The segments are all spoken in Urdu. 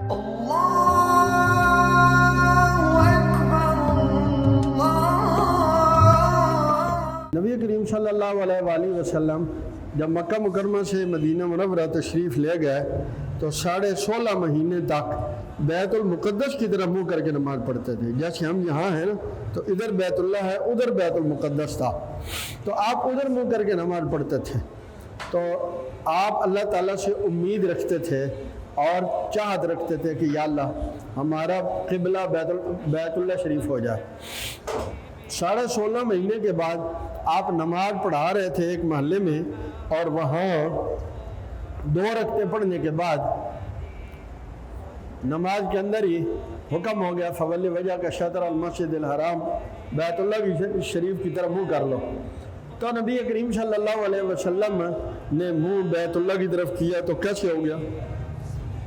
نبی کریم صلی اللہ علیہ وسلم جب مکہ مکرمہ سے مدینہ منورہ تشریف لے گئے تو 16.5 مہینے تک بیت المقدس کی طرف منہ کر کے نماز پڑھتے تھے. جیسے ہم یہاں ہیں نا تو ادھر بیت اللہ ہے، ادھر بیت المقدس تھا، تو آپ ادھر منہ کر کے نماز پڑھتے تھے. تو آپ اللہ تعالیٰ سے امید رکھتے تھے اور چاہت رکھتے تھے کہ یا اللہ ہمارا قبلہ بیت اللہ شریف ہو جائے. 16.5 مہینے کے بعد آپ نماز پڑھا رہے تھے ایک محلے میں، اور وہاں 2 رکعتیں پڑھنے کے بعد نماز کے اندر ہی حکم ہو گیا فولی وجہ کا شطر المسجد الحرام، بیت اللہ شریف کی طرف منہ کر لو. تو نبی کریم صلی اللہ علیہ وسلم نے منہ بیت اللہ کی طرف کیا تو کیسے ہو گیا؟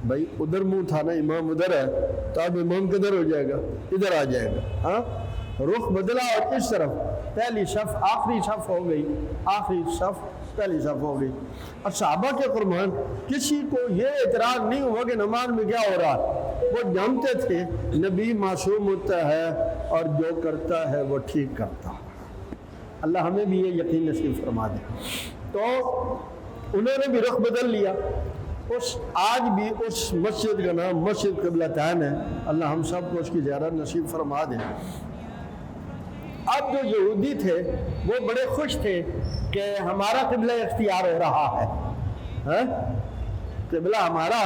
بھائی ادھر منہ تھا نا، امام ادھر ہے، تو اب امام کدھر ہو جائے گا؟ ادھر آ جائے گا. ہاں رخ بدلا اور اس طرف پہلی صف آخری صف ہو گئی، آخری صف پہلی صف ہو گئی. اور صحابہ کے قربان کسی کو یہ اعتراض نہیں ہوا کہ نماز میں کیا ہو رہا ہے. وہ جانتے تھے نبی معصوم ہوتا ہے اور جو کرتا ہے وہ ٹھیک کرتا ہے. اللہ ہمیں بھی یہ یقین نصیب فرما دے. تو انہوں نے بھی رخ بدل لیا. آج بھی اس مسجد کا نام مسجد قبلتین ہے. اللہ ہم سب کو اس کی زیارت نصیب فرما دے. اب جو یہودی تھے وہ بڑے خوش تھے کہ ہمارا قبلہ اختیار ہو رہا ہے، قبلہ ہمارا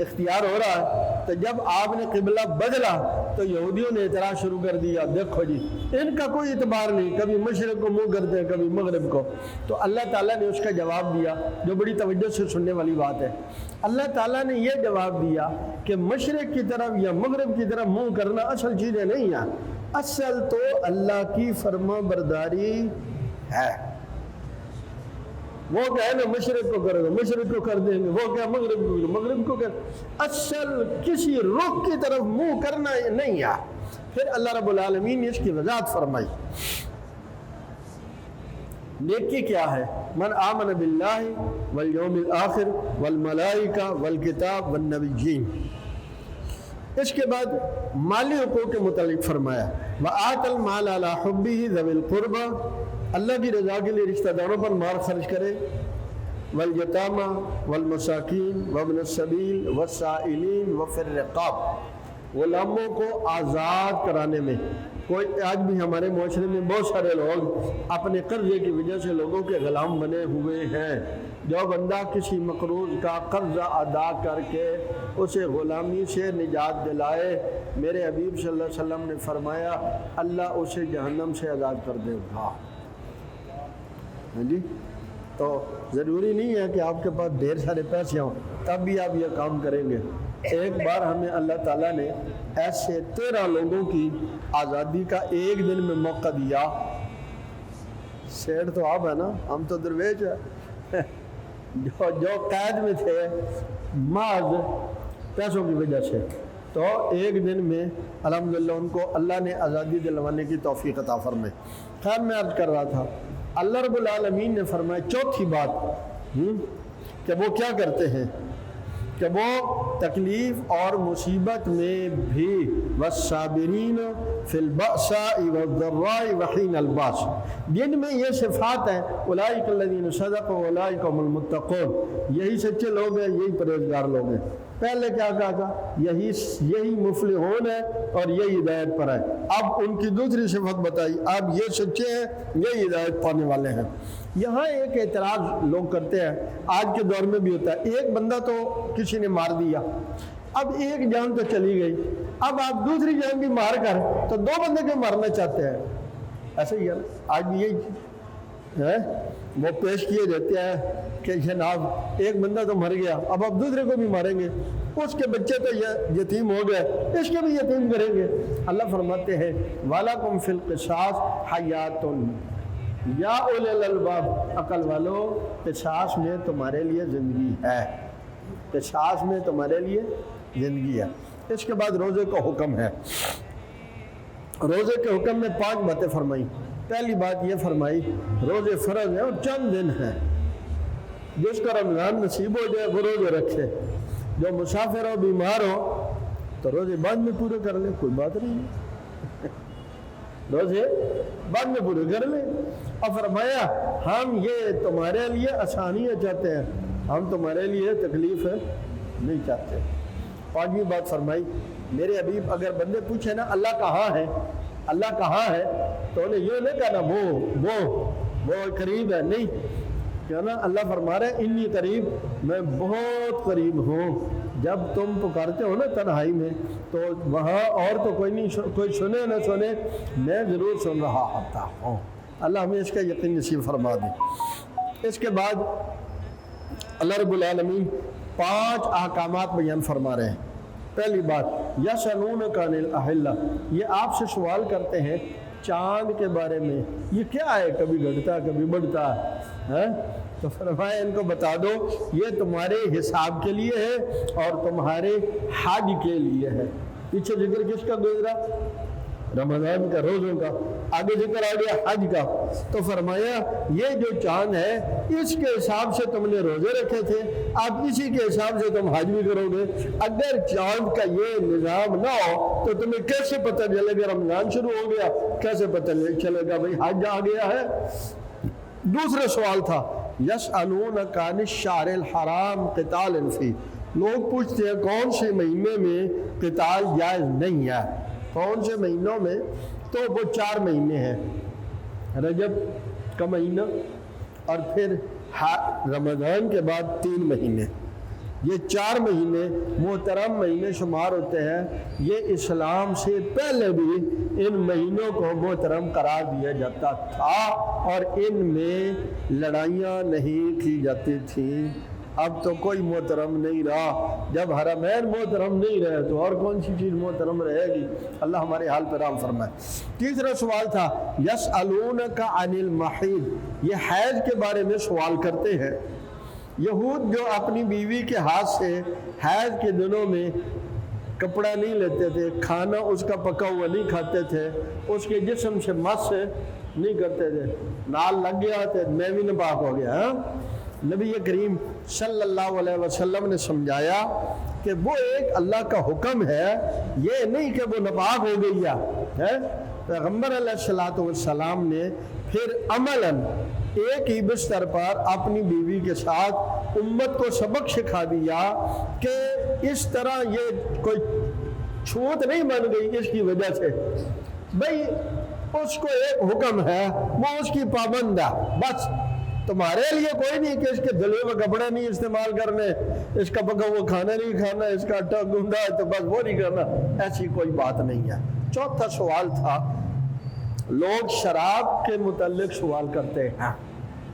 اختیار ہو رہا ہے. تو جب آپ نے قبلہ بدلا تو یہودیوں نے اعتراض شروع کر دیا، دیکھو جی ان کا کوئی اعتبار نہیں، کبھی مشرق کو منہ کرتے ہیں کبھی مغرب کو. تو اللہ تعالیٰ نے اس کا جواب دیا جو بڑی توجہ سے سننے والی بات ہے. اللہ تعالیٰ نے یہ جواب دیا کہ مشرق کی طرف یا مغرب کی طرف منہ کرنا اصل چیزیں نہیں ہیں، اصل تو اللہ کی فرما برداری ہے. وہ کیا ہے نا مشرق کو کرو گے مشرق کو کر دیں گے، وہ کیا مغرب کو مغرب کو کر، اصل کسی رخ کی طرف منہ کرنا نہیں ہے. پھر اللہ رب العالمین نے اس کی وضاحت فرمائی. نیکی کیا ہے؟ من آمن باللہ والیوم الآخر والملائکہ والکتاب والنبیین. اس کے بعد مالی حقوق کے متعلق فرمایا وآت المال علی حبہ ذوی القربى، اللہ کی رضا کے لیے رشتہ داروں پر مال خرچ کرے، والیتامى والمساکین وابن السبیل والسائلین وفی الرقاب، غلاموں کو آزاد کرانے میں. کوئی آج بھی ہمارے معاشرے میں بہت سارے لوگ اپنے قرضے کی وجہ سے لوگوں کے غلام بنے ہوئے ہیں. جو بندہ کسی مقروض کا قرضہ ادا کر کے اسے غلامی سے نجات دلائے، میرے حبیب صلی اللہ علیہ وسلم نے فرمایا اللہ اسے جہنم سے آزاد کر دے گا. جی تو ضروری نہیں ہے کہ آپ کے پاس ڈھیر سارے پیسے ہوں تب بھی آپ یہ کام کریں گے. ایک بار ہمیں اللہ تعالیٰ نے ایسے 13 لوگوں کی آزادی کا ایک دن میں موقع دیا. سیٹ تو آپ ہے نا، ہم تو درویش ہے جو قید میں تھے محض پیسوں کی وجہ سے. تو ایک دن میں الحمدللہ ان کو اللہ نے آزادی دلوانے کی توفیق عطا فرمائی. خیر میں عرض کر رہا تھا اللہ رب العالمین نے فرمایا چوتھی بات کہ وہ کیا کرتے ہیں کہ وہ تکلیف اور مصیبت میں بھی والصابرین فی البأساء والضراء وحین الباس، جن میں یہ صفات ہیں اولئک الذین صدقوا واولئک هم المتقون، یہی سچے لوگ ہیں، یہی پرہیزگار لوگ ہیں. پہلے کیا کہا تھا؟ یہی مفلحون ہے اور یہی ہدایت پر ہے. اب ان کی دوسری صفت بتائی، اب یہ سچے ہیں، یہی ہدایت پانے والے ہیں. یہاں ایک اعتراض لوگ کرتے ہیں، آج کے دور میں بھی ہوتا ہے. ایک بندہ تو کسی نے مار دیا، اب ایک جان تو چلی گئی، اب آپ دوسری جان بھی مار کر تو 2 بندے کیوں مارنا چاہتے ہیں؟ ایسے ہی ہے آج بھی یہی ہے. وہ پیش کیے جاتے ہیں کہ جناب ایک بندہ تو مر گیا، اب آپ دوسرے کو بھی ماریں گے، اس کے بچے تو یتیم ہو گئے، اس کے بھی یتیم کریں گے. اللہ فرماتے ہیں وَلَكُمْ فِي الْقِصَاصِ حَيَاتٌ یا اولی الالباب، عقل والو قصاص میں تمہارے لیے زندگی ہے، قصاص میں تمہارے لیے زندگی ہے. اس کے بعد روزے کا حکم ہے. روزے کے حکم میں 5 باتیں فرمائی. پہلی بات یہ فرمائی روزے فرض ہیں اور چند دن ہیں، جس کا رمضان نصیب ہو جائے وہ روزے رکھے. جو مسافر ہو بیمار ہو تو روزے بعد میں پورے کر لیں، کوئی بات نہیں ہے، روزے بعد میں پورے کر لیں۔ اور فرمایا ہم یہ تمہارے لیے آسانیاں چاہتے ہیں، ہم تمہارے لیے تکلیف نہیں چاہتے۔ پانچویں بات فرمائی میرے حبیب اگر بندے پوچھے نا اللہ کہاں ہے، اللہ کہاں ہے، تو انہیں یہ نہیں کہنا وہ قریب ہے، نہیں کہنا اللہ فرما رہے انی قریب، میں بہت قریب ہوں۔ جب تم پکارتے ہو نا تنہائی میں تو وہاں اور تو کوئی نہیں، کوئی سنے نہ سنے، میں ضرور سن رہا ہوتا ہوں۔ اللہ ہمیں اس کا یقین نصیب فرما دے۔ اس کے بعد اللہ رب العالمین 5 احکامات بیان فرما رہے ہیں۔ پہلی بات یسألونک عن الاحلہ، یہ آپ سے سوال کرتے ہیں چاند کے بارے میں، یہ کیا ہے، کبھی گھٹتا کبھی بڑھتا ہے، تو فرمایا ان کو بتا دو یہ تمہارے حساب کے لیے ہے اور تمہارے حج کے لیے ہے۔ پیچھے ذکر کس کا گزرا؟ رمضان کا، روزوں کا، آگے ذکر آ گیا حج کا۔ تو فرمایا یہ جو چاند ہے اس کے حساب سے تم نے روزے رکھے تھے، اب اسی کے حساب سے تم حج بھی کرو گے۔ اگر چاند کا یہ نظام نہ ہو تو تمہیں کیسے پتہ چلے گا رمضان شروع ہو گیا، کیسے پتہ چلے گا بھئی حج آ گیا ہے۔ دوسرا سوال تھا یسألونک عن الشہر الحرام قتال فیہ، لوگ پوچھتے ہیں کون سے مہینے میں قتال جائز نہیں ہے، کون سے مہینوں میں؟ تو وہ 4 مہینے ہیں، رجب کا مہینہ اور پھر رمضان کے بعد 3 مہینے، یہ 4 مہینے محترم مہینے شمار ہوتے ہیں۔ یہ اسلام سے پہلے بھی ان مہینوں کو محترم قرار دیا جاتا تھا اور ان میں لڑائیاں نہیں کی جاتی تھیں۔ اب تو کوئی محترم نہیں رہا، جب حرمین محترم نہیں رہے تو اور کون سی چیز محترم رہے گی؟ اللہ ہمارے حال پر رحم فرمائے۔ تیسرا سوال تھا یسألونک عن المحیض، یہ حیض کے بارے میں سوال کرتے ہیں۔ یہود جو اپنی بیوی کے ہاتھ سے حیض کے دنوں میں کپڑا نہیں لیتے تھے، کھانا اس کا پکا ہوا نہیں کھاتے تھے، اس کے جسم سے مس نہیں کرتے تھے، نال لگ گیا تو میں بھی ناپاک ہو گیا۔ نبی کریم صلی اللہ علیہ وسلم نے سمجھایا کہ وہ ایک اللہ کا حکم ہے، یہ نہیں کہ وہ ناپاک ہو گئی ہے۔ پیغمبر علیہ السلام نے پھر عملاً ایک ہی بستر پر اپنی بیوی کے ساتھ امت کو سبق سکھا دیا کہ اس طرح یہ کوئی چھوت نہیں بن گئی اس کی وجہ سے، بھئی اس کو ایک حکم ہے وہ اس کی پابند ہے، بس تمہارے لیے کوئی نہیں کہ اس کے دلے میں کپڑے نہیں استعمال کرنے، اس کا پکا وہ کھانا نہیں کھانا، اس کا آٹا گوندا ہے تو بس وہ نہیں کرنا، ایسی کوئی بات نہیں ہے۔ چوتھا سوال تھا لوگ شراب کے متعلق سوال کرتے ہیں،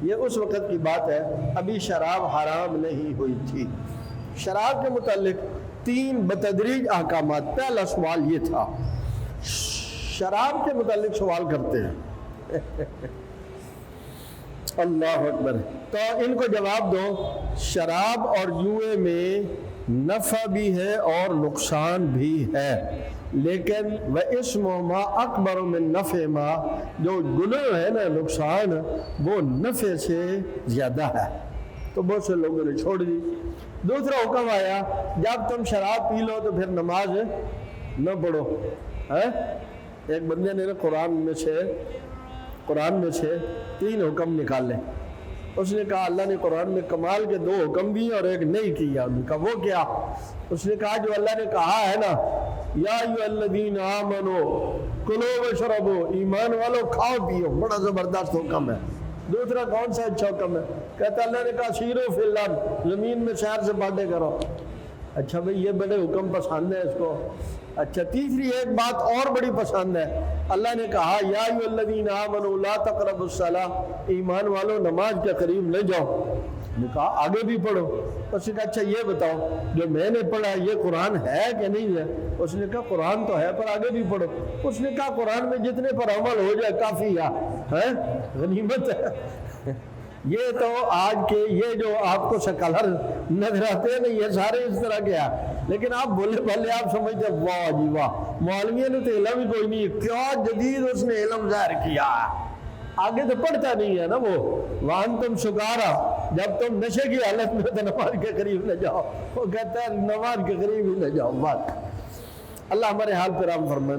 یہ اس وقت کی بات ہے ابھی شراب حرام نہیں ہوئی تھی۔ شراب کے متعلق 3 بتدریج احکامات۔ پہلا سوال یہ تھا شراب کے متعلق سوال کرتے ہیں اللہ اکبر، تو ان کو جواب دو شراب اور جوئے میں نفع بھی ہے اور نقصان بھی ہے، لیکن وَإِسْمُ مَا أَكْبَرُ مِن نَفْعِ مَا، جو گناہ ہے نا نقصان وہ نفع سے زیادہ ہے، تو بہت سے لوگوں نے چھوڑ دی۔ دوسرا حکم آیا جب تم شراب پی لو تو پھر نماز نہ پڑھو۔ ایک بندے نے قرآن میں سے 3 حکم نکالے، اس نے کہا اللہ نے قرآن میں کمال کے 2 حکم دیے اور ایک نہیں کیا۔ ان کا وہ کیا؟ اس نے کہا جو اللہ نے کہا ہے نا یا ایھا الذین آمنوا کلوا واشربوا، ایمان والو کھاؤ پیو، بڑا زبردست حکم ہے۔ دوسرا کون سا اچھا حکم ہے؟ کہتا اللہ نے کہا سیروا فی الارض، زمین میں سیر سپاٹے کرو۔ اچھا بھئی یہ بڑے حکم پسند ہے اس کو۔ اچھا تیسری ایک بات اور بڑی پسند ہے، اللہ نے کہا یا ایھا الذین آمنوا لا تقربوا الصلاۃ، ایمان والو نماز کے قریب نہ جاؤ۔ نے کہا آگے بھی پڑھو۔ اس نے کہا اچھا یہ بتاؤ جو میں نے پڑھا یہ قرآن ہے کہ نہیں ہے؟ اس نے کہا قرآن تو ہے پر آگے بھی پڑھو۔ اس نے کہا قرآن میں جتنے پر عمل ہو جائے کافی ہے، غنیمت ہے۔ یہ تو آج کے یہ جو آپ کو سکالر نظر آتے ہیں نا یہ سارے اس طرح کے ہیں، لیکن آپ بولے بھلے آپ سمجھتے واہ جی واہ مولویوں نے تو علم ہی کوئی نہیں، کیا جدید اس نے علم ظاہر کیا آگے تو پڑھتا نہیں ہے نا وہ وان تم سکارا، جب تم نشے کی حالت میں تو نماز کے قریب نہ جاؤ، وہ کہتا ہے نماز کے قریب ہی نہ جاؤ بات۔ اللہ ہمارے حال پر رحم فرمائے۔